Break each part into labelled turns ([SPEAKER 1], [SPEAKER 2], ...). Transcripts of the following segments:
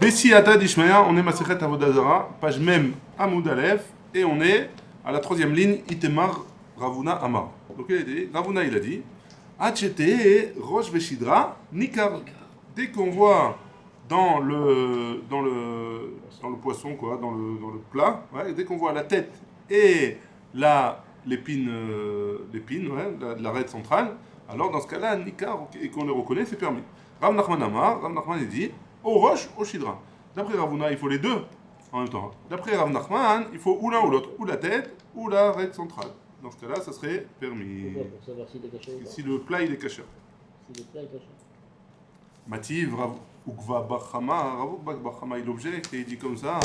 [SPEAKER 1] Bessiata d'Ishmael, on est Masechet Avodazara, page même Amoud Aleph, et on est à la troisième ligne, Itemar Ravuna Amar. Donc il a dit, Ravuna il a dit, Achete Rosh Veshidra Nikar. Dès qu'on voit dans le poisson, quoi, dans le plat, ouais, dès qu'on voit la tête et l'épine, ouais, l'arête centrale, alors dans ce cas-là, Nikar, et qu'on le reconnaît, c'est permis. Rav Nachman Amar, Rav Nachman il dit, au roche, au shidra. D'après Ravuna, il faut les deux en même temps. D'après Rav Nachman, il faut ou l'un ou l'autre, ou la tête, ou l'arête centrale. Dans ce cas-là, ça serait permis.
[SPEAKER 2] Pourquoi? Pour savoir s'il est caché ou pas.
[SPEAKER 1] Si le plat il est caché.
[SPEAKER 2] Si le plat est caché.
[SPEAKER 1] Mativ, Rav Ukva Bachama, Rav Ukva Bachama, il objecte et il dit comme ça.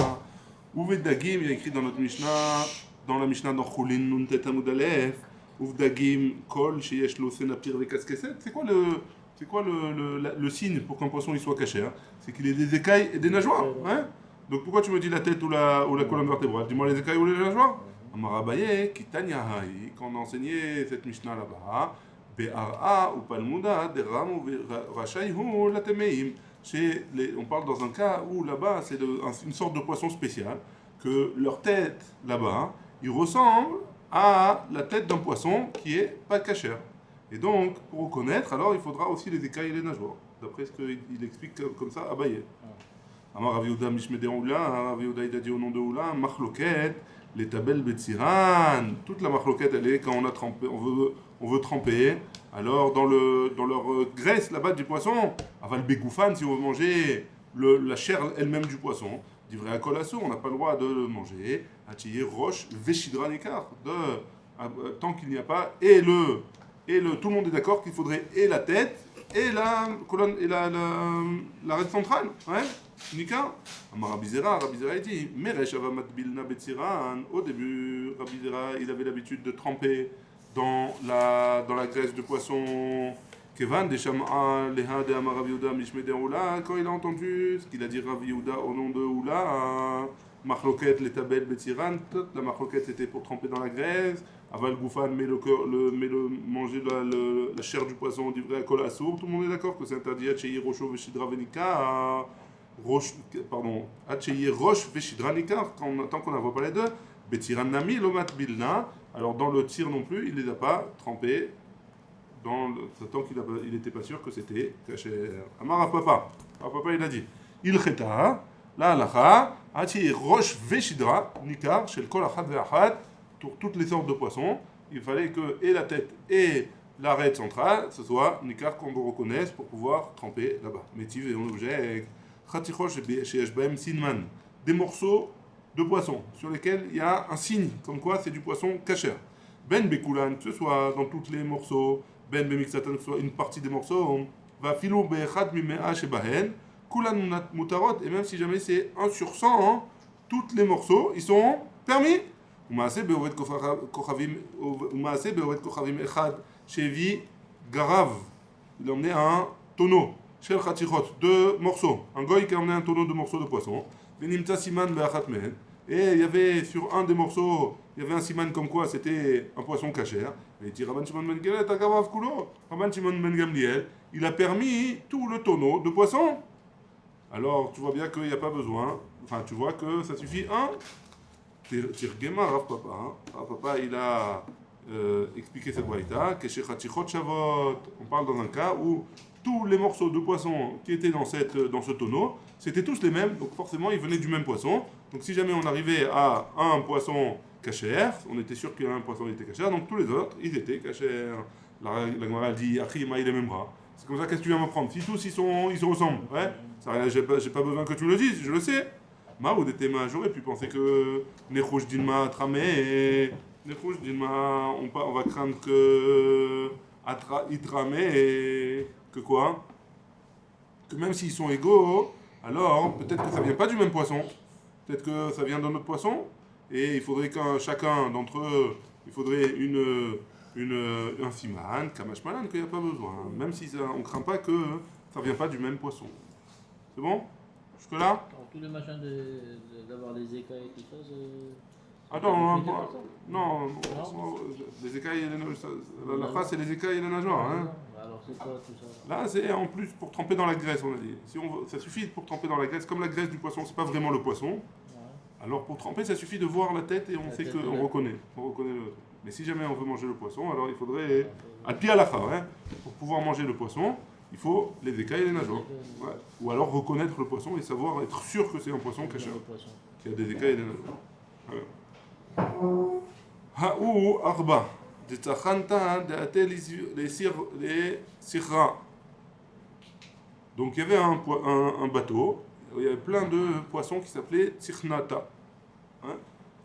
[SPEAKER 1] Uve Dagim, il a écrit dans notre Mishnah, dans la Mishnah dans Choulin Nuntet Amud Aleph, Uve Dagim Kol Sheyesh Lo Senapir Vekaskeset. C'est quoi le signe pour qu'un poisson il soit caché, hein? C'est qu'il ait des écailles et des nageoires. Hein? Donc pourquoi tu me dis la tête ou la colonne vertébrale? Dis-moi les écailles ou les nageoires. Amarabaye, Kitanya Haï, quand on a enseigné cette Mishnah là-bas, Be'ara ou Palmuda, Deram ou Rachayhu Latemeim. On parle dans un cas où là-bas c'est une sorte de poisson spécial, que leur tête là-bas, il ressemble à la tête d'un poisson qui est pas cachère. Et donc, pour reconnaître, alors il faudra aussi les écailles et les nageoires. D'après ce qu'il explique comme ça à Abaye. Amar Rav Yehuda Mishmede Oula, Rav Yehuda il a dit au nom de Oula, Machloket, les tabel Betsiran. Toute la machloket, elle est quand on a trempé, on veut tremper. Alors dans leur graisse là-bas du poisson, aval begoufan, si on veut manger la chair elle-même du poisson, d'ivré à colasso, on n'a pas le droit de le manger. Atiyé roche veshidra nekar, tant qu'il n'y a pas tout le monde est d'accord qu'il faudrait et la tête et la colonne et l'arête centrale, ouais, Nika. Rabizera il dit, Meresh avamat bilna betsiran. Au début, Rabizera il avait l'habitude de tremper dans la graisse de poisson. Kevan de Shama'a leha de Amar Rav Yehuda mishmede Oula. Quand il a entendu ce qu'il a dit Rav Yehuda au nom de Oula, Machloket les tabel betsiran, toute la machloket c'était pour tremper dans la graisse. Aval Goufan, mais manger la chair du poisson, d'ivré à kol assour. Tout le monde est d'accord que c'est interdit. Atcheyi rocho veshidra venika. Atcheyi roche veshidra nika. Tant qu'on n'en voit pas les deux. Betiran nami lomat bilna. Alors dans le tir non plus, il ne les a pas trempés. Tant qu'il n'était pas sûr que c'était caché. Amar à papa il a dit. Il cheta. La halacha. Atcheyi roche veshidra nika. Shel kol achad ve'achad. Pour toutes les sortes de poissons, il fallait que et la tête et l'arête centrale, ce soit nikar qu'on reconnaisse pour pouvoir tremper là-bas. Métiv et on objet khatichosh chez Hbm Sinman, des morceaux de poisson sur lesquels il y a un signe, comme quoi c'est du poisson kasher. Ben bekulan, que ce soit dans tous les morceaux, ben bemixatan, que ce soit une partie des morceaux, va filou be'echad mimea shebahen, kulan mutarot, et même si jamais c'est 1 sur 100, hein, tous les morceaux, ils sont permis. ומעשה בעובד כוכבים אחד שהביא גרב, il a emmené un tonneau של חתיכות, 2 morceaux, un goy qui a emmené un tonneau de morceaux de poisson, ונמצא סימן באחת מהן, et il y avait sur un des morceaux, il y avait un siman comme quoi c'était un poisson cachère, et il dit Rabban Shimon ben Gamliel, ta garav kulo, Rabban Shimon ben Gamliel, il a permis tout le tonneau de poisson. Alors tu vois bien qu'il n'y a pas besoin, enfin tu vois que ça suffit un. Tirgema Rav Papa, il a expliqué cette braïta, que chez Chachichot Shavot, on parle dans un cas où tous les morceaux de poisson qui étaient dans ce tonneau, c'était tous les mêmes, donc forcément ils venaient du même poisson. Donc si jamais on arrivait à un poisson kasher, on était sûr qu'un poisson était kasher, donc tous les autres, ils étaient kasher. La Gemara dit, Achim, il a les mêmes bras. C'est comme ça, qu'est-ce que tu viens m'apprendre? Si tous ils se ressemblent, ouais, j'ai pas besoin que tu me le dises, je le sais. Maoud était j'aurais pu penser que Nechouj Dinma Tramé et Nechouj Dinma, on va craindre que Itramé et que quoi? Que même s'ils sont égaux, alors peut-être que ça vient pas du même poisson, peut-être que ça vient d'un autre poisson, et il faudrait qu'un chacun d'entre eux, il faudrait un siman, kamashmalan, qu'il n'y a pas besoin, même si on craint pas que ça vient pas du même poisson. C'est bon? Jusque-là?
[SPEAKER 2] Tous les machins d'avoir les écailles et tout ça, c'est...
[SPEAKER 1] Ah non, les écailles et les nageoires. La face, c'est les écailles et les nageoires. Hein.
[SPEAKER 2] Alors c'est quoi tout ça?
[SPEAKER 1] Là, c'est en plus pour tremper dans la graisse, on a dit. Si ça suffit pour tremper dans la graisse. Comme la graisse du poisson, c'est pas vraiment le poisson.
[SPEAKER 2] Ouais.
[SPEAKER 1] Alors pour tremper, ça suffit de voir la tête et on
[SPEAKER 2] La
[SPEAKER 1] sait
[SPEAKER 2] tête
[SPEAKER 1] qu'on
[SPEAKER 2] de la-
[SPEAKER 1] reconnaît. On reconnaît le truc. Mais si jamais on veut manger le poisson, alors il faudrait,
[SPEAKER 2] Ouais.
[SPEAKER 1] al pi halakha, hein, pour pouvoir manger le poisson, il faut les écailles et les nageoires. Ouais. Ou alors reconnaître le poisson et savoir, être sûr que c'est un poisson
[SPEAKER 2] C'est
[SPEAKER 1] caché,
[SPEAKER 2] le poisson.
[SPEAKER 1] qui a des écailles et des nageoires. Ha'ou arba, de tzachanta de ate les sirra. Donc il y avait un bateau, où il y avait plein de poissons qui s'appelaient Tsirnata, hein,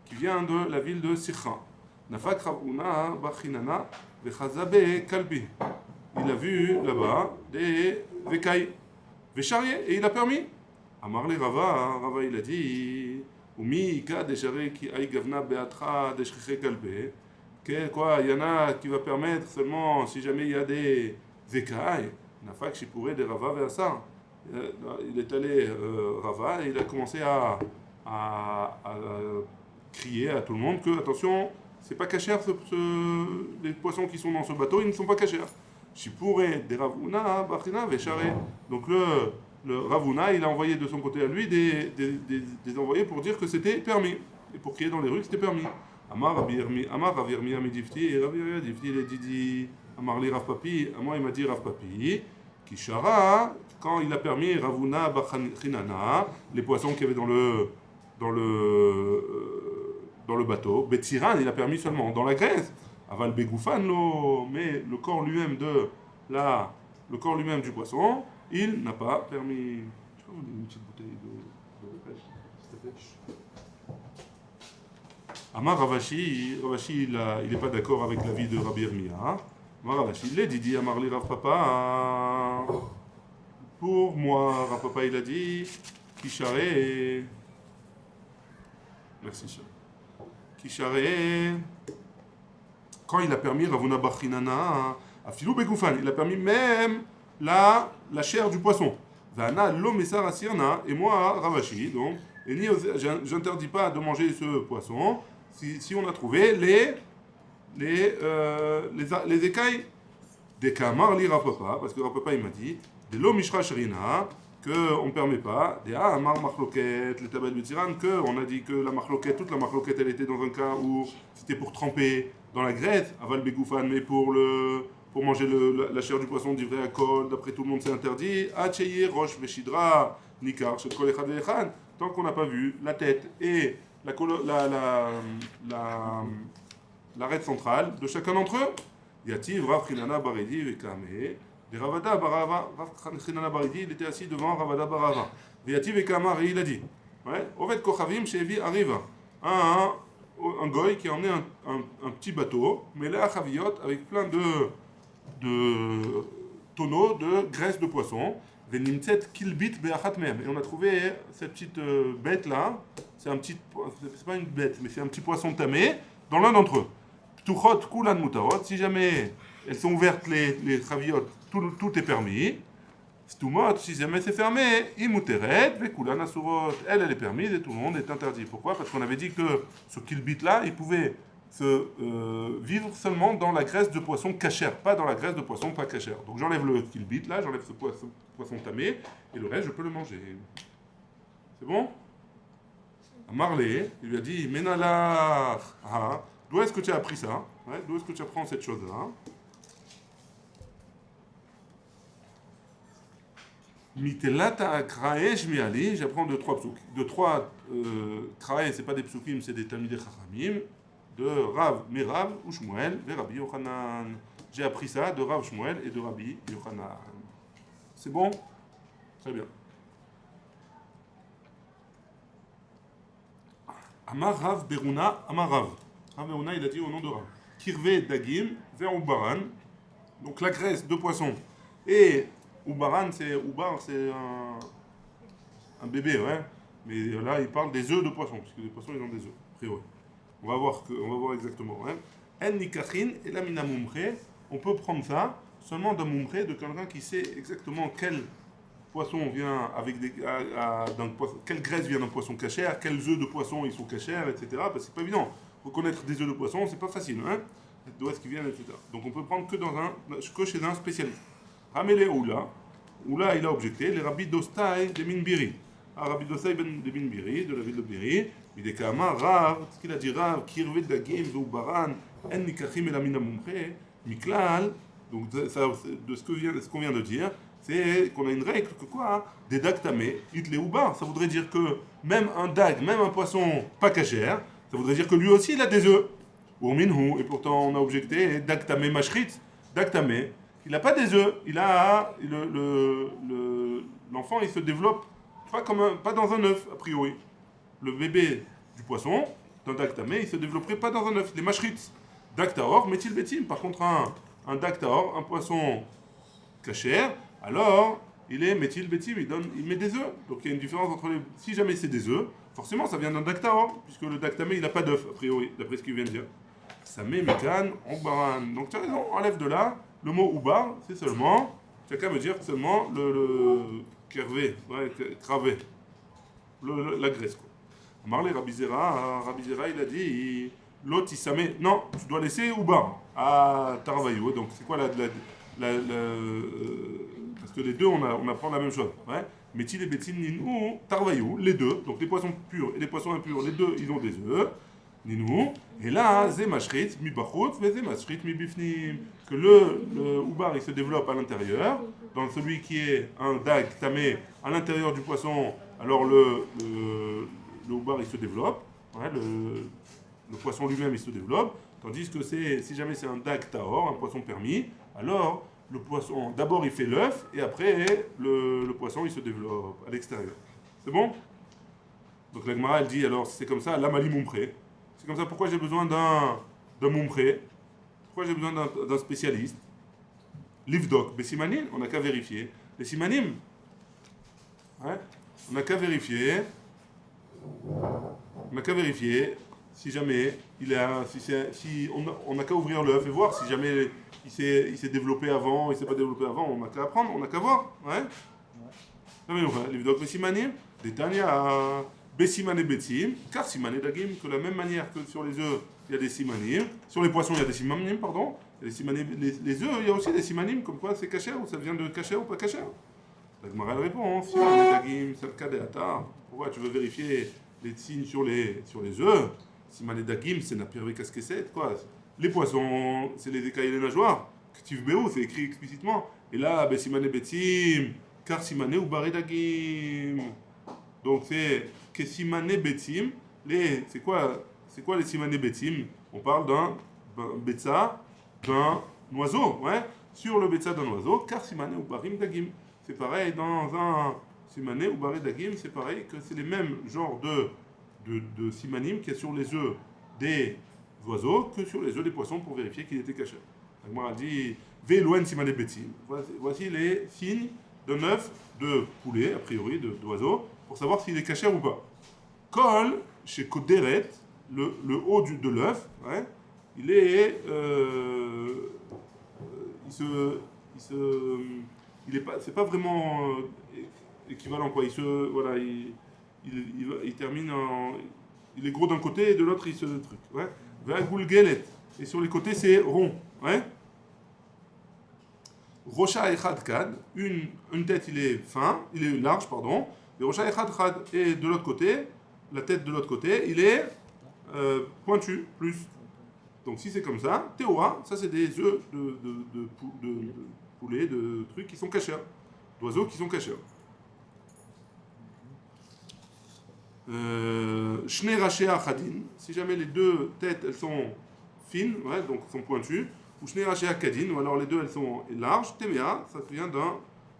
[SPEAKER 1] qui vient de la ville de Sirra. Nafak Ravuna Bachinana Vechazabe Kalbi. Il a vu là-bas des écailles, des charriers, et il a permis. Amarle Rava, Rava il a dit, Umi Ika de charriers qui aïe gavna beatra de shriche kalbe. Que quoi, il y en a qui va permettre seulement si jamais il y a des écailles. Nafak Shipuré de Rava Veasa. Il est allé Rava et il a commencé à crier à tout le monde que attention, c'est pas cachère les poissons qui sont dans ce bateau, ils ne sont pas cachères. Shipuré de Ravuna Bachina Veshare. Donc le Ravuna, il a envoyé de son côté à lui des envoyés pour dire que c'était permis. Et pour crier dans les rues que c'était permis. Amar Rav Yirmiyah Midifti, et Rav Yirmiyah Midifti, il a dit Amar li Rav Papi, à moi il m'a dit Rav Papi, Kishara, quand il a permis Ravuna Bachinana, les poissons qu'il y avait dans le bateau, Betsiran, il a permis seulement dans la graisse, Aval Begoufan, mais le corps lui-même le corps lui-même du poisson, il n'a pas permis. Je crois qu'on a une petite bouteille de pêche, s'il te plaît. Amar Ravashi, il n'est pas d'accord avec l'avis de Rabbi Yirmiyah. Amar Ravashi, il est dit Amar li Rav Papa. Pour moi, Rav Papa, il a dit Kisharé. Merci, cher. Kisharé. Quand il a permis Ravuna Bachinana, à Filou Begoufan, il a permis même la chair du poisson. Vana l'omesar asirna, et moi, Ravashi, donc, j'interdis pas de manger ce poisson. Si on a trouvé les écailles des kamar li Rav Papa, parce que Rav Papa il m'a dit de l'eau mishra shrina qu'on ne permet pas, des amar machloket, les tabel betiran, qu'on a dit que la machloket, toute la machloket elle était dans un cas où c'était pour tremper dans la graisse, aval begoufan, mais pour manger la chair du poisson d'ivré à col, d'après tout le monde c'est interdit, acheye roche veshidra nikar shel kol echad ve'echad, tant qu'on n'a pas vu la tête et l'arête centrale de chacun d'entre eux. Yativ Rav Chinana Baridi Vekame. Et Ravada Barava, Rav Chinana Baridi, il était assis devant Ravada Barava. Yativ Vekama, et il a dit Ovet Kochavim Shevi arrive un goy qui a emmené un petit bateau, mais là, Chaviot, avec plein de tonneaux de graisse de poisson. Et on a trouvé cette petite bête là, c'est pas une bête, mais c'est un petit poisson tamé dans l'un d'entre eux. Ptuchot kulan mutarot, si jamais elles sont ouvertes les chaviotes, tout est permis. Stumot, si jamais c'est fermé, imuteret, vekulan asurot, elle est permise et tout le monde est interdit. Pourquoi? Parce qu'on avait dit que ce kilbit là, il pouvait vivre seulement dans la graisse de poisson cachère, pas dans la graisse de poisson pas cachère. Donc j'enlève le kilbit là, j'enlève ce poisson tamé, et le reste je peux le manger. C'est bon? Marley, il lui a dit Menalach, d'où est-ce que tu as appris ça? D'où est-ce que tu apprends cette chose-là? Mitelata kraesh miali, j'apprends de trois psouk. De trois krae, c'est pas des psoukim, c'est des talmidei chachamim. De Rav, Merav, ou Shmuel, et Rabbi Yochanan. J'ai appris ça de Rav Shmuel et de Rabbi Yochanan. C'est bon? Très bien. Amar Rav Beruna, Amar Rav. Rav Beruna, il a dit au nom de Rav. Kirve Dagim, vers Ubaran. Donc la graisse de poisson. Et Ubaran, c'est un bébé, ouais. Mais là, il parle des œufs de poisson, parce que les poissons, ils ont des œufs, a priori. On va voir exactement. En nikachin et la mina mumche, on peut prendre ça seulement d'un mumche, de quelqu'un qui sait exactement quel poisson vient avec quelle graisse vient d'un poisson cachère, quels œufs de poisson ils sont cachères, etc. Parce que c'est pas évident. Reconnaître des œufs de poisson, c'est pas facile. d'où est-ce qu'ils viennent, etc. Donc on peut prendre que chez un spécialiste. Ramele Oula, il a objecté, les rabbis d'Ostaï de Minbiri. Rabbi d'Ostaï de Minbiri, de la ville de Biri, il est Kama, Rav, ce qu'il a dit Rav, Kirve Dagim, Zoubaran, En Nikachim Elamina Mumche, Miklal, donc ça, de ce qu'on vient de dire, c'est qu'on a une règle que quoi, des dag tamé, itle oubar, ça voudrait dire que même un dag, même un poisson pas cachère, ça voudrait dire que lui aussi il a des œufs. Ou minhu, et pourtant on a objecté, dag tamé mashrit, dag tamé, il n'a pas des œufs, il a l'enfant il se développe pas dans un œuf a priori. Le bébé du poisson, d'un dag tamé, il se développerait pas dans un œuf, il est mashrit. Dag tahor, méthil bétim, par contre un dag tahor, un poisson cachère, alors il est méthil bétim, il met des œufs. Donc il y a une différence entre les. Si jamais c'est des œufs, forcément ça vient d'un dag tahor, puisque le dag tamé il n'a pas d'œuf a priori, d'après ce qu'il vient de dire. Ça met mikan, ombaran. Donc tu as raison, enlève de là, le mot oubar, c'est seulement, tu as qu'à me dire seulement le kervé, ouais, cravé, la graisse quoi. Marley Rabizera, il a dit, l'autre il s'amène, non, tu dois laisser oubar à Taravaillou. Donc c'est quoi parce que les deux on apprend la même chose. Ouais. Métil et Bétine, Ninou, Taravaillou, les deux, donc les poissons purs et les poissons impurs, les deux ils ont des œufs. Ninou, et là, Zemashrit, mi bachut, Zemashrit, mi bifnim. Que le oubar il se développe à l'intérieur, dans celui qui est un dag tamé à l'intérieur du poisson, alors le oubar il se développe, ouais, le poisson lui-même il se développe, tandis que si jamais c'est un dag tahor, un poisson permis, alors le poisson d'abord il fait l'œuf et après le poisson il se développe à l'extérieur. C'est bon? Donc la Gemara elle dit alors si c'est comme ça, l'amali mumpré. C'est comme ça, pourquoi j'ai besoin d'un mumpré? Pourquoi j'ai besoin d'un spécialiste? Livdok, Bessimanim, on n'a qu'à vérifier. Les simanim, ouais, on n'a qu'à vérifier. On n'a qu'à vérifier si jamais on n'a qu'à ouvrir l'œuf et voir si jamais il s'est développé avant, il s'est pas développé avant, on n'a qu'à apprendre, on n'a qu'à voir, ouais. Livdok, Bessimanim, Détania. Bessimane betim, car simane dagim, que de la même manière que sur les œufs, il y a des simanim, sur les poissons, il y a des simanim, pardon, il y a des simanim, les œufs, il y a aussi des simanim, comme quoi c'est cachère, ou ça vient de cachère ou pas cachère. La Gemara répond, simane dagim, c'est le cas des attars. Pourquoi tu veux vérifier les signes sur les œufs? Simane dagim, c'est napirvé casquette, quoi. Les poissons, c'est les écailles et les nageoires. Ktiv béou, c'est écrit explicitement. Et là, bessimane betim, car simane ou baré dagim. Donc c'est que simane betim, c'est quoi les simane betim? On parle d'un betsa, d'un oiseau, ouais. Sur le betsa d'un oiseau, car simane ou barim dagim. C'est pareil dans un simane ou barim dagim, c'est pareil que c'est les mêmes genres de simanim qu'il y a sur les œufs des oiseaux que sur les œufs des poissons pour vérifier qu'il était caché. Donc moi on dit velouen simane betim. Voici les signes d'un œuf de poulet, a priori d'oiseau, pour savoir s'il est cachère ou pas. Kol, chez Koderet, le haut de l'œuf, ouais, il est. C'est pas vraiment équivalent, quoi. Voilà, il termine en. Il est gros d'un côté et de l'autre, il se truc. Ouais. Ve'agulgelet. Et sur les côtés, c'est rond. Ouais. Rocha echad kad, une tête il est large, pardon. Et Rocha echad kad, et de l'autre côté, la tête de l'autre côté, il est pointu, plus. Donc si c'est comme ça, Théora, ça c'est des œufs de poulet, de trucs qui sont cachés, d'oiseaux qui sont cachés. Shne rachea chadin, si jamais les deux têtes elles sont fines, ouais, donc sont pointues, ou Shne rachea kadin, ou alors les deux elles sont larges, Temea, ça vient d'un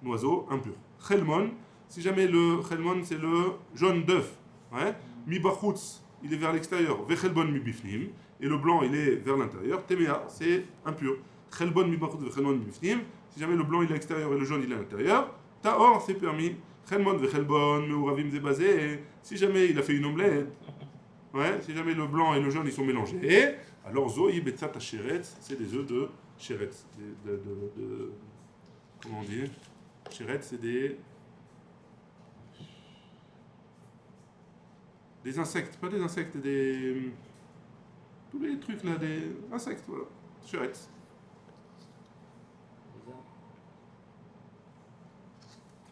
[SPEAKER 1] oiseau impur. Chelmon, si jamais le chelmon c'est le jaune d'œuf, ouais, mi bachutz, il est vers l'extérieur, vechelbon mi bifnim, et le blanc il est vers l'intérieur, Temea, c'est impur. Chelbon mi bachutz, vechelbon mi bifnim, si jamais le blanc il est à l'extérieur et le jaune il est à l'intérieur, Taor c'est permis. Chelmon vechelbon meuravim zebazé, si jamais il a fait une omelette, ouais, si jamais le blanc et le jaune ils sont mélangés, alors zoi betzat sheretz, c'est des œufs de sheretz, comment on dit? Sheretz c'est des insectes, pas des insectes, tous les trucs là, des insectes, voilà. Sheretz.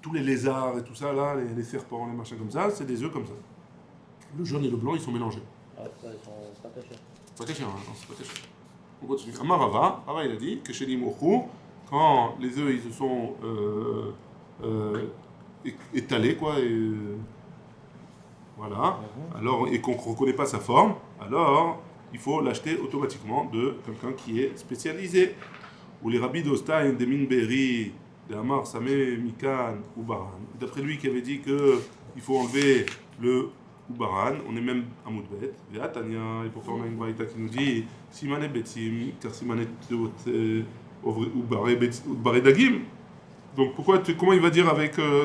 [SPEAKER 1] Tous les lézards et tout ça, là, les serpents, les machins comme ça, c'est des œufs comme ça. Le jaune et le blanc, ils sont mélangés.
[SPEAKER 2] Ah, ça, ils sont pas cachés.
[SPEAKER 1] Pas caché, hein, non, c'est pas caché. On continue. Amarava, Rava, il a dit que chez l'Imochou, quand les œufs ils se sont étalés, quoi, et, voilà, alors, et qu'on ne reconnaît pas sa forme, alors il faut l'acheter automatiquement de quelqu'un qui est spécialisé. Ou les rabbis d'Ostain, des Minberi, des Amar, Samé, Mikan, ou Baran. D'après lui qui avait dit qu'il faut enlever le Ubaran, on est même à Moudbet, et pourtant on a une braïta qui nous dit Simane Betzim, car Simane Ubaré Dagim. Donc comment il va dire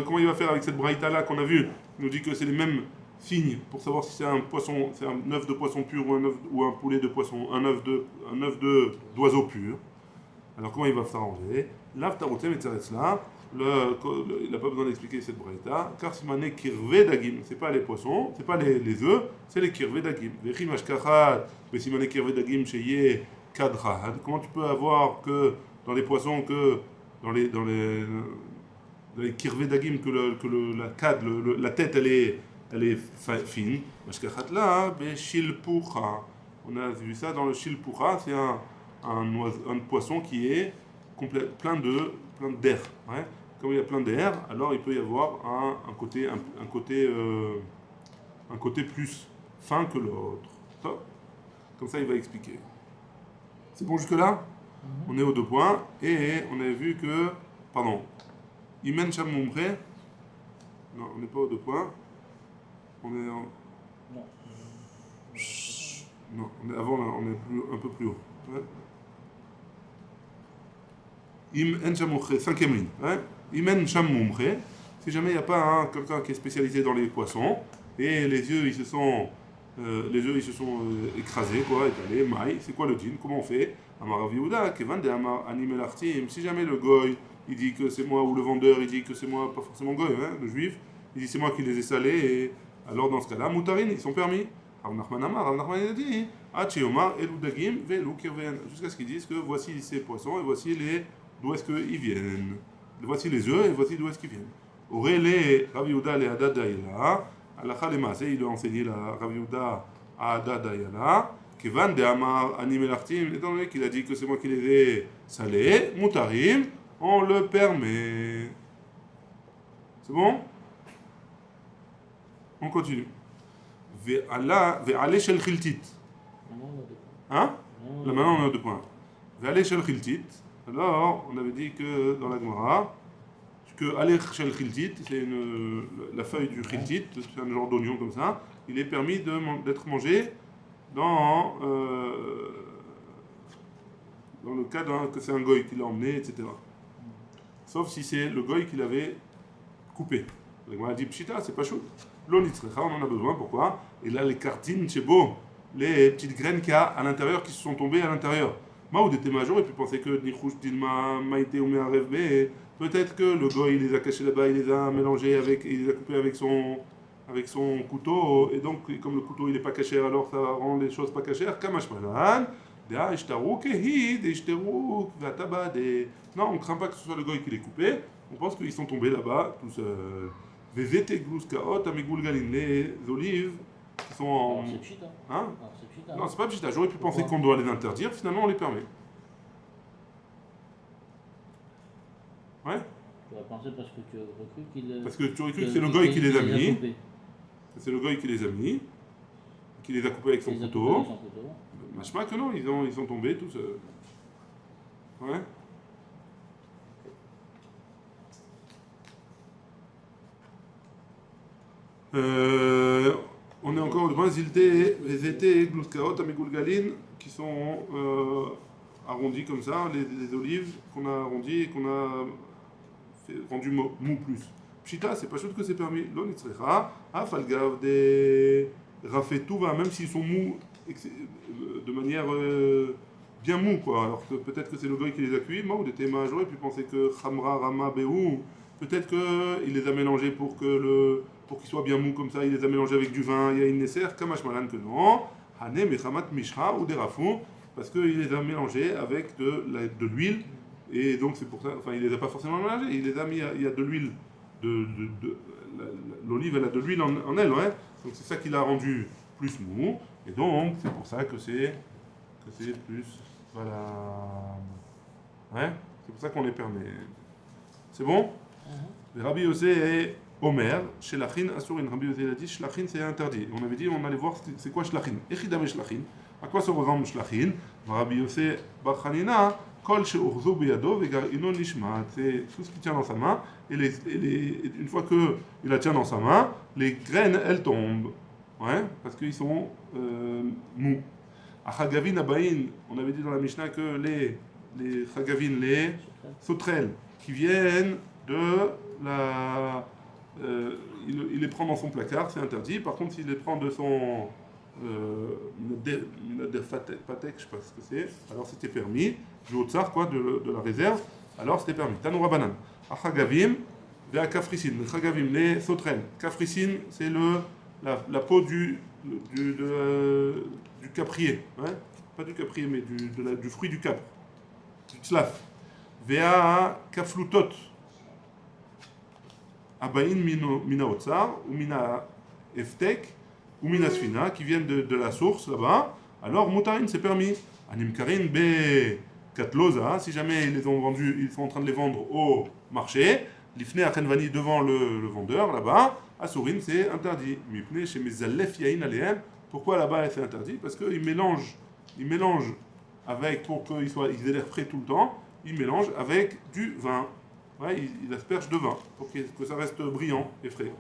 [SPEAKER 1] comment il va faire avec cette braïta là qu'on a vue? Il nous dit que c'est les mêmes signes pour savoir si c'est un poisson, c'est un œuf de poisson pur ou un poulet de poisson, un œuf d'oiseau pur. Alors comment il va s'arranger? L'aftarotem et là. Il n'a pas besoin d'expliquer cette braïta, car Simane kirve dagim, c'est pas les poissons, c'est pas les œufs, c'est les kirve dagim. Vechim ashkachat, mais Simane kirve dagim sheye kadrahad. Comment tu peux avoir que dans les poissons, que dans les kirve dagim, la cad, la tête elle est fine. Ashkachat là, beshilpucha. On a vu ça dans le shilpucha, c'est un poisson qui est plein d'air. Ouais. Comme il y a plein d'air, alors il peut y avoir un côté plus fin que l'autre. Comme ça, il va expliquer. C'est bon jusque-là? On est aux 2 points et on avait vu que... Pardon. Imen Chamumre. Non, on n'est pas aux 2 points. On est en... Non, avant, là, on est un peu plus haut. Ouais. Cinquième ligne. Hein? Imen Sham Mumche. Si jamais il n'y a pas quelqu'un qui est spécialisé dans les poissons et les œufs ils se sont écrasés, quoi, étalés, maïs, c'est quoi le djinn? Comment on fait? Amar Viouda, Kevan de Amar Animel Artim. Si jamais le goy il dit que c'est moi, ou le vendeur il dit que c'est moi, pas forcément goy, hein, le juif, il dit c'est moi qui les ai salés, et alors dans ce cas-là, Moutarin, ils sont permis. Rav Nachman il a dit Acheyomar, Elou Dagim, Velou Kirven. Jusqu'à ce qu'ils disent que voici ces poissons et voici d'où est-ce qu'ils viennent. Voici les œufs et voici d'où est-ce qu'ils viennent. Aurélie, Rav Yehuda le Hadad Dayala, Alacha le Maaseh, il a enseigné la Rav Yehuda à Hadad Dayala, Kevan de Amar Animel Artim, étant donné qu'il a dit que c'est moi qui les ai salés, Moutarim, on le permet. C'est bon? On continue. Ve'ale shel chiltit. Hein? Là maintenant on a 2 points. Ve'ale shel chiltit. Alors, on avait dit que dans la Gemara, que Alech Shel Chiltit, c'est la feuille du Chiltit, c'est un genre d'oignon comme ça, il est permis d'être mangé dans le cas que c'est un goy qui l'a emmené, etc. Sauf si c'est le goy qui l'avait coupé. La Gemara dit Pshita, c'est pas chaud. L'onitzrecha, on en a besoin, pourquoi? Et là, les cartines, c'est beau, les petites graines qu'il y a à l'intérieur qui se sont tombées à l'intérieur. Maoud était major et puis pensait que Nichouch Dilma Maïté ou Me'arev B. Peut-être que le goy il les a cachés là-bas, il les a mélangés il les a coupés avec son couteau, et donc comme le couteau il n'est pas caché, alors ça rend les choses pas cachères. Kamash Malan, non, on ne craint pas que ce soit le goy qui les coupé, on pense qu'ils sont tombés là-bas tout seuls. Les olives qui sont en.
[SPEAKER 2] C'est pchita.
[SPEAKER 1] Hein?
[SPEAKER 2] C'est pchita.
[SPEAKER 1] Non, c'est pas pchita. J'aurais pu penser qu'on doit les interdire, finalement on les permet. Ouais?
[SPEAKER 2] Tu as pensé parce que tu as cru qu'il.
[SPEAKER 1] Parce que tu aurais cru que c'est le goy qui les a mis. C'est le goy qui les a mis, qui les a coupés avec son couteau. Machma que non, ils sont tombés tous. Ouais? On est encore au point les étés glouskaot amigulgalin qui sont arrondis comme ça, les olives qu'on a arrondies et qu'on a rendu mou plus. Pshita, c'est pas chose que c'est permis. L'on itzrecha, afalgav des rafetouva, même s'ils sont mous de manière bien mou, quoi. Alors que peut-être que c'est le goy qui les a cuits. Moi, ou des témas, j'aurais pu penser que Khamra, Rama, Béou, peut-être qu'il les a mélangés pour qu'ils soient bien mous comme ça, il les a mélangés avec du vin, il y a une nesser, Kamash Malan que non. Hané, Mechamat, Mishra, ou des rafou, parce qu'il les a mélangés avec de l'huile, et donc c'est pour ça, enfin il les a pas forcément mélangés, il les a mis, il y a de l'huile, l'olive elle a de l'huile en elle, ouais, donc c'est ça qui l'a rendu plus mou, et donc c'est pour ça que c'est plus, voilà, ouais, c'est pour ça qu'on les permet. C'est bon? Le Rabbi Yossé est Omer, Shelachin Asurin. Rabbi Yossé a dit Shelachin c'est interdit. On avait dit, on allait voir c'est quoi Shelachin. Echidame Shelachin. À quoi se ressemble Shelachin? Rabbi Yossé Bachanina, Kol Sheurzu Beyado Vegar Inon Nishma. C'est tout ce qu'il tient dans sa main. Et une fois qu'il la tient dans sa main, les graines elles tombent. Ouais, parce qu'ils sont mous. À Chagavin Abaïn, on avait dit dans la Mishnah que les Chagavin, les sauterelles, qui viennent de la... il les prend dans son placard, c'est interdit. Par contre, s'il les prend de son... Patek, je sais pas ce que c'est, alors c'était permis. Du Haut-Tsar, quoi, de la réserve, alors c'était permis. Tanoura Banan. Achagavim, Vea Kafrisin. Les Chagavim, les sauterelles. Kafrisin, c'est la peau du caprier. Hein? Pas du caprier, mais du fruit du cap. Du tzlaf. Vea Kaflutot. Abaïn mina otsar, ou mina eftek, ou mina sfina, qui viennent de la source là-bas, alors moutarin c'est permis. Animkarin be katloza, si jamais ils les ont vendus, ils sont en train de les vendre au marché, l'ifne achenvani devant le vendeur là-bas, asurin c'est interdit. Mipne chez mezalef yain alehem, pourquoi là-bas c'est interdit? Parce qu'ils mélangent avec, pour qu'ils aient l'air frais tout le temps, ils mélangent avec du vin. Ouais, il asperge de vin pour que ça reste brillant et frais.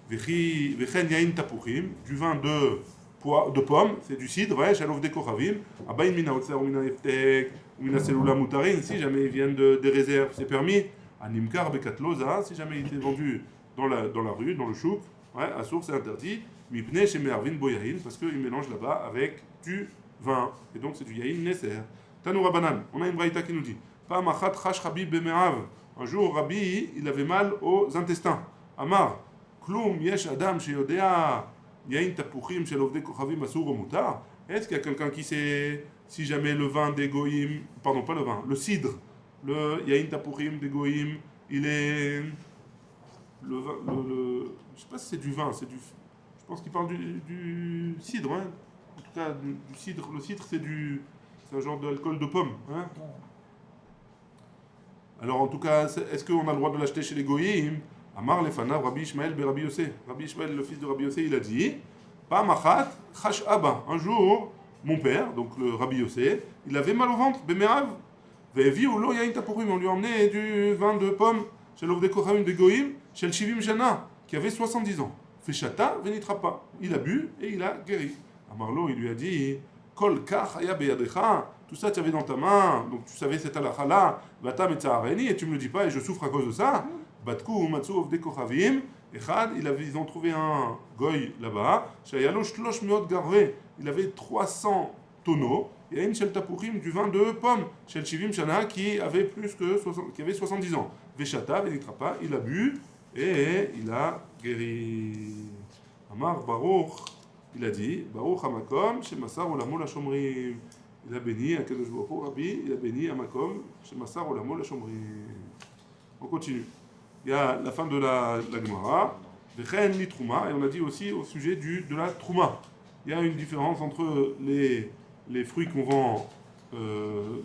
[SPEAKER 1] Vechen yain tapuchim, du vin de pomme, c'est du cidre, ouais, shalov de kochavim, abayin mina otzer ou mina eftek, ou mina selula mutarin, si jamais ils viennent des réserves, c'est permis. Animkar bekatloza, si jamais il est vendu dans la rue, dans le chouk, ouais, à source c'est interdit. Mipne chez Mervin boyahin, parce qu'ils mélangent là-bas avec du vin, et donc c'est du yain neser. Tanoura banan, on a une braïta qui nous dit, pa machat chash rabbi beme'av. Un jour, Rabbi, il avait mal aux intestins. Amar, Kloum, Yesh Adam, Sheyodea, Yain Tapuchim, Shelovde Kochavim, Asur, Mutar. Est-ce qu'il y a quelqu'un qui sait si jamais le vin des Goïm, pardon, pas le vin, le cidre, le Yain Tapuchim des Goïm, il est. Je sais pas si c'est du vin, c'est du. Je pense qu'il parle du cidre, hein. En tout cas, du cidre. Le cidre, c'est un genre d'alcool de pomme, hein. Alors en tout cas, est-ce qu'on a le droit de l'acheter chez les Goïm? Amar lefanav Rabbi Ishmael be Rabbi Yossé. Rabbi Ishmael, le fils de Rabbi Yossé, il a dit Pa'amachat chash abba. Un jour, mon père, donc le Rabbi Yossé, il avait mal au ventre, bemerav. Ve'evi ou lo yain tapurim. On lui a emmené du vin de pomme chez l'Ovde Kochavim de Goïm, chez le Shivim Shana, qui avait 70 ans. Feshata venitrapa. Il a bu et il a guéri. Amarlo, il lui a dit Kol kach haya beyadecha. Tout ça, tu avais dans ta main, donc tu savais cette halakha-là, Batam et Tzahareni, et tu me le dis pas, et je souffre à cause de ça. Batkou, Matsu, Ovde Kochavim, Echad, ils ont trouvé un goy là-bas, Shayalo Shlosh Meot Garve, il avait 300 tonneaux, et une Shel Tapuchim, du vin de pomme, Shel Shivim Shana, qui avait 70 ans. Veshata, Venitrapa, il a bu, et il a guéri. Amar Baruch, il a dit, Baruch Hamakom, Shemassar Olamol HaShomrim. Il a béni à Kadosh Baruch Hu, Rabbi, il a béni à Makom, chez Massar Olamo la Chomri. On continue. Il y a la fin de la Gemara, Vechen li Trouma, et on a dit aussi au sujet de la Trouma. Il y a une différence entre les fruits qu'on vend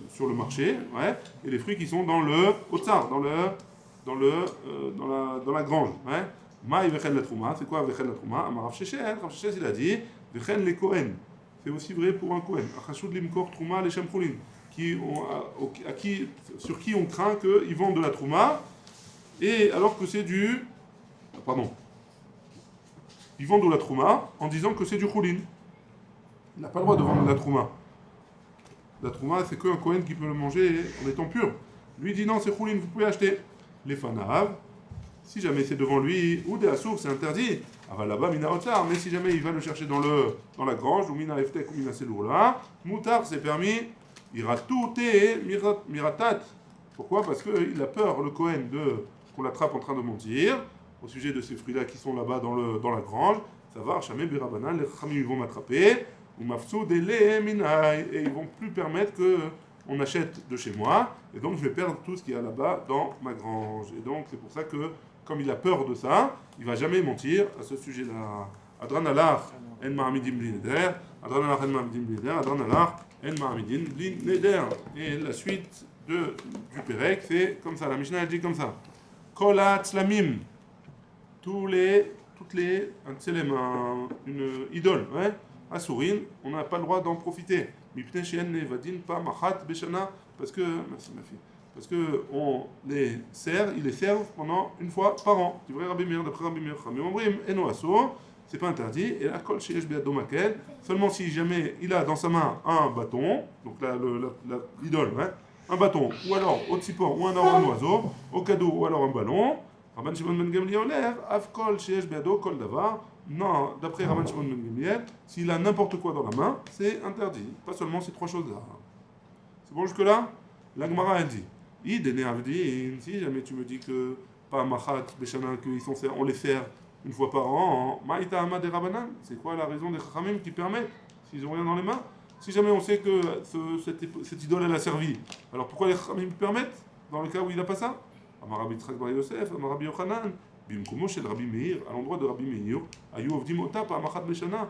[SPEAKER 1] sur le marché, ouais, et les fruits qui sont dans le Haut-Tsar, dans la grange. Ouais. Maï Vechen la Trouma, c'est quoi Vechen la Trouma? Amar Rav Sheshet, il a dit Vechen les Kohen. C'est aussi vrai pour un Kohen. Achashud limkor trouma les shamchoulin, sur qui on craint qu'ils vendent de la trouma, et alors que c'est du. Pardon. Ils vendent de la trouma en disant que c'est du choulin. Il n'a pas le droit de vendre de la trouma. La trouma, c'est qu'un Kohen qui peut le manger en étant pur. Lui dit non, c'est choulin, vous pouvez acheter. Les fanav, si jamais c'est devant lui, ou des assours, c'est interdit. Ah bah là-bas, mina otar, mais si jamais il va le chercher dans la grange, ou mina eftek, ou mina selour-là, moutar, c'est permis, iratout et miratat. Pourquoi? Parce qu'il a peur, le Kohen, qu'on l'attrape en train de mentir, au sujet de ces fruits-là qui sont là-bas dans la grange. Ça va, chamé birabanan, les khamim vont m'attraper, ou mafsou délé minai, et ils vont plus permettre que on achète de chez moi, et donc je vais perdre tout ce qu'il y a là-bas dans ma grange. Et donc c'est pour ça que, comme il a peur de ça, il va jamais mentir à ce sujet-là. Adran alach en ma'amidim bli neder, adran alach en ma'amidim bli neder, adran alach en ma'amidim bli neder. Et la suite du Pérec, c'est comme ça, la Mishnah elle dit comme ça. Kol ha'tzlamim, toutes les, un tselem, une idole, ouais, à Sourine, on n'a pas le droit d'en profiter. Mipnei she'en nevadin pa machat beshana, parce que, merci ma fille, parce que on les sert, ils les servent pendant une fois par an. Tu vois Rabbi Meir, d'après Rabbi Meir, Chamim Omrim, eno asur, c'est pas interdit, et la kol sheyesh be'ado makel, seulement si jamais il a dans sa main un bâton, donc l'idole, ouais, un bâton, ou alors au tzipor, ou alors un oiseau, au cadeau, ou alors un ballon, Rabban Shimon ben Gamliel oler, av kol sheyesh be'ado kol davar. Non, d'après Rabban Shimon ben Gamliel, s'il a n'importe quoi dans la main, c'est interdit. Pas seulement ces trois choses-là. C'est bon jusque-là? La Gemara elle dit, Idene avdin, si jamais tu me dis que pas machat beshana, on les sert une fois par an, ma'ita ama de Rabbanan, c'est quoi la raison des chachamim qui permettent, s'ils ont rien dans les mains? Si jamais on sait que cette idole elle a servi, alors pourquoi les chachamim permettent dans le cas où il n'a pas ça? Amar Rabbi Yitzchak bar Yosef, Amar Rabbi Yochanan, bimkumo shel Rabbi Meir, à l'endroit de Rabbi Meir, ayu ovdim ota pa machat beshana,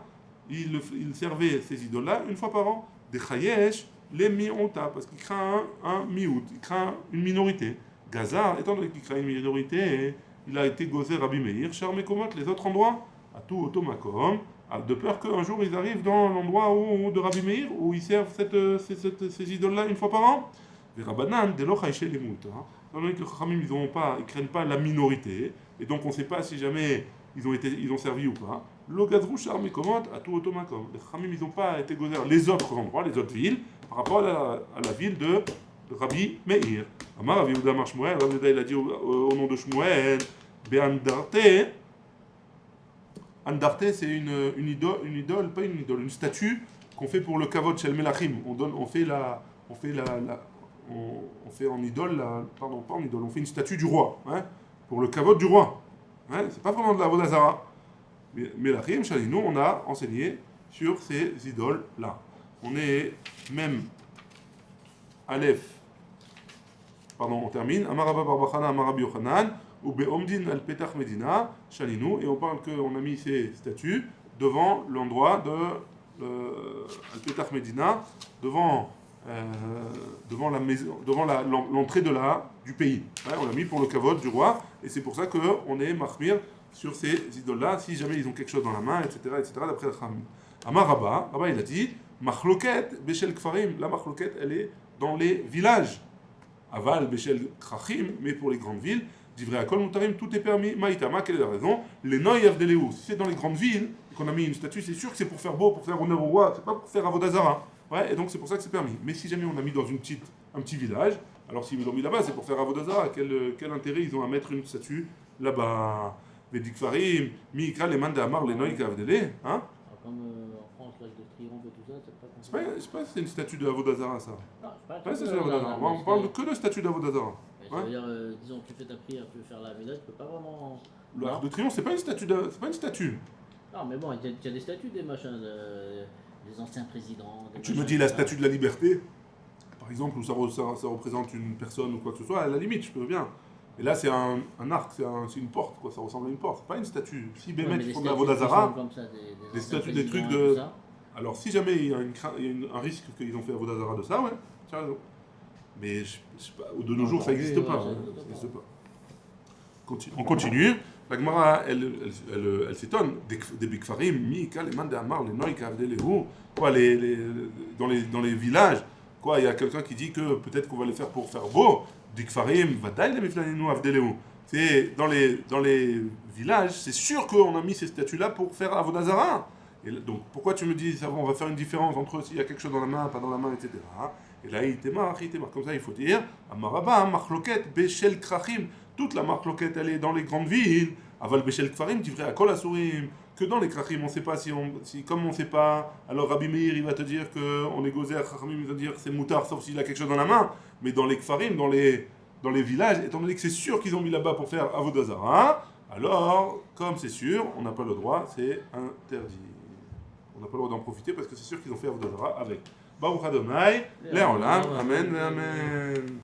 [SPEAKER 1] il servait ces idoles-là une fois par an, des chayesh, les mi'ota, parce qu'il craint un miout, il craint une minorité. Gazar, étant donné qu'il craint une minorité, il a été gozé Rabbi Meir, Char Mekomot, les autres endroits, à tout automakom, de peur qu'un jour ils arrivent dans l'endroit de Rabbi Meir, où ils servent ces idoles-là une fois par an. Les Rabbanan, dès lors, les mouta, étant donné que les Chachamim, ils craignent pas la minorité, et donc on ne sait pas si jamais ils ont servi ou pas. Le gazrou Char Mekomot, à tout automakom. Les Chachamim, ils n'ont pas été gozés les autres endroits, les autres villes, par rapport à la ville de Rabbi Meir. Amar Rav Yehuda Mar Shmuel, Rav Yehuda il a dit au nom de Shmuel, Be'andarte. Andarte c'est une idole, pas une idole, une statue qu'on fait pour le kavod shel melachim. On fait en idole, pardon, pas en idole, on fait une statue du roi, hein, pour le kavod du roi. Hein, c'est pas vraiment de la vodazara. Melachim, Shalino, on a enseigné sur ces idoles-là. On est même Aleph, pardon, on termine. Amarabba Barbachana, Amarabi Yochanan, ou Beomdin al Petach Medina, Shalinu, et on parle qu'on a mis ces statues devant l'endroit de al Petach Medina, devant la maison, devant l'entrée du pays. Ouais, on l'a mis pour le kavod du roi, et c'est pour ça qu'on est mahmir sur ces idoles-là, si jamais ils ont quelque chose dans la main, etc., d'après le Chachamim. Amarabba, Rabba il a dit, Machloket Beshel Kfarim, la Machloket elle est dans les villages. Aval Beshel Krachim, mais pour les grandes villes, Divrei Akol Mutarim, tout est permis. Maïtama, quelle est la raison? Les Noy Avdeleu, si c'est dans les grandes villes qu'on a mis une statue, c'est sûr que c'est pour faire beau, pour faire honneur au roi, c'est pas pour faire Avodazara. Ouais, et donc c'est pour ça que c'est permis. Mais si jamais on a mis dans un petit village, alors s'ils l'ont mis là-bas, c'est pour faire Avodazara. Quel intérêt ils ont à mettre une statue là-bas? Vedik Farim, Miikra, les Manda Amar, les Noy Avdeleu, hein?
[SPEAKER 2] Comme en France, l'Arc de Triomphe et tout ça, c'est pas
[SPEAKER 1] C'est pas c'est une statue de Avodazara, ça.
[SPEAKER 2] Non, c'est
[SPEAKER 1] Ouais, c'est Avodazara. On parle que de statue d'Avodazara.
[SPEAKER 2] Ça veut dire, disons, tu fais ta prière, tu veux faire la médaille, tu peux pas vraiment.
[SPEAKER 1] L'Arc de Triomphe, c'est pas une statue. C'est pas une statue.
[SPEAKER 2] Non, mais bon, il y a des statues des machins, des anciens présidents.
[SPEAKER 1] Tu me dis la statue de la liberté, par exemple, où ça représente une personne ou quoi que ce soit, à la limite, je peux bien. Et là, c'est un arc, c'est une porte, quoi, ça ressemble à une porte, c'est pas une statue. Si Bémet ils font de l'Avodazara, des statues, des trucs de. Alors, si jamais il y a un risque qu'ils ont fait Avodazara de ça, ouais, tu as raison. Mais je sais pas, de nos jours, ça n'existe pas. Ça n'existe pas. On continue. La Gemara, elle s'étonne. Des Bikfarim, Mika, les Mandamar, les Noïka, quoi, dans les villages, quoi, il y a quelqu'un qui dit que peut-être qu'on va les faire pour faire beau. Bikfarim, Vadaï, les Miflaninu, Avdeleu. C'est dans les villages, c'est sûr qu'on a mis ces statues-là pour faire Avodazara. Et donc, pourquoi tu me dis, ça, on va faire une différence entre s'il y a quelque chose dans la main, pas dans la main, etc. Et là, il t'émarre. Comme ça, il faut dire, Amaraba, Machloket, Beshel Krachim. Toute la Machloket, elle est dans les grandes villes. Aval Beshel Kfarim, Divrei Akol Asurim. Que dans les Krachim, on ne sait pas comme on ne sait pas, alors Rabbi Meir, il va te dire qu'on est gozé à Krachim, il va te dire que c'est moutard, sauf s'il a quelque chose dans la main. Mais dans les Kfarim, dans les villages, étant donné que c'est sûr qu'ils ont mis là-bas pour faire Avodazara, alors, comme c'est sûr, on n'a pas le droit, c'est interdit. On n'a pas le droit d'en profiter parce que c'est sûr qu'ils ont fait Avodah Zarah avec. Baruch Adonai, Le'olam, Amen, Amen.